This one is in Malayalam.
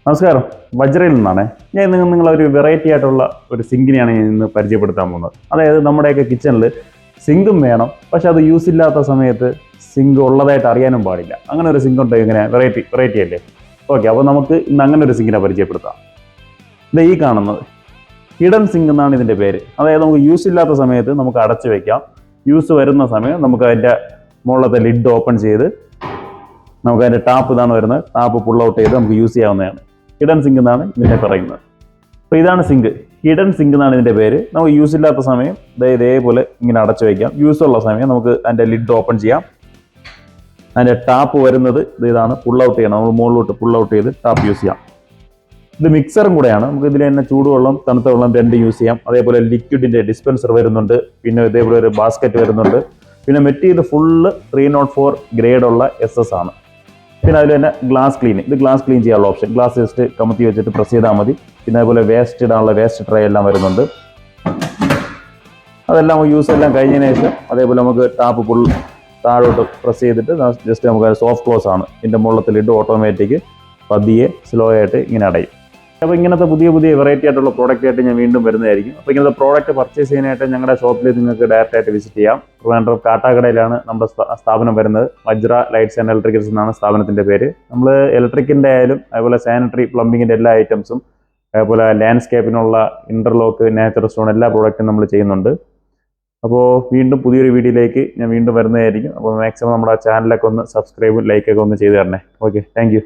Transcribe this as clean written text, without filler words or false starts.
നമസ്കാരം, വജ്രയിൽ നിന്നാണ്. ഞാൻ നിങ്ങളൊരു വെറൈറ്റി ആയിട്ടുള്ള ഒരു സിങ്കിനെയാണ് ഞാൻ ഇന്ന് പരിചയപ്പെടുത്താൻ പോകുന്നത്. അതായത് നമ്മുടെയൊക്കെ കിച്ചണിൽ സിങ്കും വേണം, പക്ഷെ അത് യൂസ് ഇല്ലാത്ത സമയത്ത് സിങ്ക് ഉള്ളതായിട്ട് അറിയാനും പാടില്ല. അങ്ങനെ ഒരു സിങ്ക് ഉണ്ട്, ഇങ്ങനെ വെറൈറ്റി അല്ലേ? ഓക്കെ, അപ്പോൾ നമുക്ക് ഇന്ന് അങ്ങനെ ഒരു സിങ്കിനെ പരിചയപ്പെടുത്താം. ഇത് ഈ കാണുന്നത് ഹിഡൻ സിങ്ക് എന്നാണ് ഇതിൻ്റെ പേര്. അതായത് നമുക്ക് യൂസ് ഇല്ലാത്ത സമയത്ത് നമുക്ക് അടച്ചു വെക്കാം, യൂസ് വരുന്ന സമയം നമുക്ക് അതിൻ്റെ മുകളിലത്തെ ലിഡ് ഓപ്പൺ ചെയ്ത് നമുക്ക് അതിൻ്റെ ടാപ്പ് ഇതാണ് വരുന്നത്, ടാപ്പ് പുൾ ഔട്ട് ചെയ്ത് നമുക്ക് യൂസ് ചെയ്യാവുന്നതാണ്. ഹിഡൻ സിങ്ക് എന്നാണ് ഇതിനെ പറയുന്നത്. അപ്പോൾ ഇതാണ് സിങ്ക്, ഹിഡൻ സിങ്ക് എന്നാണ് ഇതിൻ്റെ പേര്. നമുക്ക് യൂസ് ഇല്ലാത്ത സമയം ഇതേപോലെ ഇങ്ങനെ അടച്ചു വയ്ക്കാം, യൂസ് ഉള്ള സമയം നമുക്ക് അതിൻ്റെ ലിഡ് ഓപ്പൺ ചെയ്യാം. അതിൻ്റെ ടാപ്പ് വരുന്നത് ഇതാണ്, പുൾ ഔട്ട് ചെയ്യണം, നമ്മൾ മുകളിലോട്ട് പുൾ ഔട്ട് ചെയ്ത് ടാപ്പ് യൂസ് ചെയ്യാം. ഇത് മിക്സറും കൂടെയാണ്, നമുക്ക് ഇതിൽ തന്നെ ചൂടുവെള്ളം തണുത്ത വെള്ളം രണ്ട് യൂസ് ചെയ്യാം. അതേപോലെ ലിക്വിഡിൻ്റെ ഡിസ്പെൻസർ വരുന്നുണ്ട്, പിന്നെ ഇതേപോലെ ഒരു ബാസ്ക്കറ്റ് വരുന്നുണ്ട്. പിന്നെ മെറ്റീരിയൽ ഫുള്ള് 304 ഗ്രേഡുള്ള SS ആണ്. പിന്നെ അതിൽ തന്നെ ഗ്ലാസ് ക്ലീൻ, ഇത് ഗ്ലാസ് ക്ലീൻ ചെയ്യാനുള്ള ഓപ്ഷൻ, ഗ്ലാസ് ജസ്റ്റ് കമത്തി വെച്ചിട്ട് പ്രസ് ചെയ്താൽ മതി. പിന്നെ അതുപോലെ വേസ്റ്റ് ഇടാനുള്ള വേസ്റ്റ് ട്രേ എല്ലാം വരുന്നുണ്ട്. അതെല്ലാം യൂസ് എല്ലാം കഴിഞ്ഞതിന് ശേഷം അതേപോലെ നമുക്ക് ടാപ്പ് ഫുൾ താഴോട്ട് പ്രസ് ചെയ്തിട്ട് ജസ്റ്റ് നമുക്ക് സോഫ്റ്റ് ക്ലോസ് ആണ്. ഇതിൻ്റെ മുകളിലിട്ട് ഓട്ടോമാറ്റിക് പതിയെ സ്ലോ ആയിട്ട് ഇങ്ങനെ അടയും. അപ്പോൾ ഇങ്ങനത്തെ പുതിയ വെറൈറ്റി ആയിട്ടുള്ള പ്രോഡക്റ്റ് ആയിട്ട് ഞാൻ വീണ്ടും വരുന്നതായിരിക്കും. അപ്പോൾ ഇങ്ങനത്തെ പ്രോഡക്റ്റ് പർച്ചേസ് ചെയ്യാനായിട്ട് ഞങ്ങളുടെ ഷോപ്പിൽ നിങ്ങൾക്ക് ഡയറക്റ്റ് ആയിട്ട് വിസിറ്റ് ചെയ്യാം. ട്രിവാൻഡ്രം കാട്ടാക്കടയിലാണ് നമ്മുടെ സ്ഥാപനം വരുന്നത്. വജ്ര ലൈറ്റ്സ് ആൻഡ് ഇലക്ട്രിക്കൽസ് എന്നാണ് സ്ഥാപനത്തിൻ്റെ പേര്. നമ്മൾ ഇലക്ട്രിക്കിൻ്റെ ആയാലും അതുപോലെ സാനിറ്ററി പ്ലംബിങ്ങിൻ്റെ എല്ലാ ഐറ്റംസും, അതുപോലെ ലാൻഡ്സ്കേപ്പിനുള്ള ഇൻ്റർലോക്ക്, നാച്ചുറൽ സ്റ്റോൺ എല്ലാ പ്രോഡക്റ്റും നമ്മൾ ചെയ്യുന്നുണ്ട്. അപ്പോൾ വീണ്ടും പുതിയൊരു വീഡിയോയിലേക്ക് ഞാൻ വീണ്ടും വരുന്നതായിരിക്കും. അപ്പോൾ മാക്സിമം നമ്മുടെ ചാനലൊക്കെ ഒന്ന് സബ്സ്ക്രൈബും ലൈക്കൊക്കെ ഒന്ന് ചെയ്ത് തരണേ. Okay, thank you.